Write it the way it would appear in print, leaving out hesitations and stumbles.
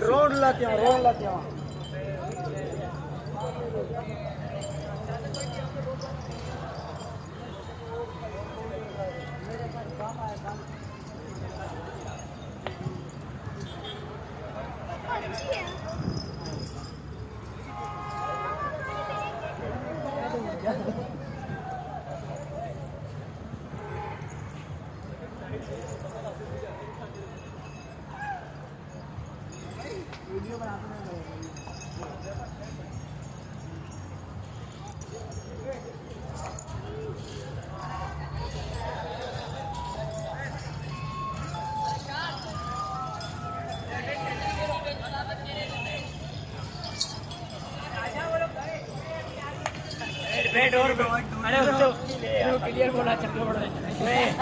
road लाते हैं road लाते हैं video बनाते हैं अरे उसको क्लियर बोला चक्कर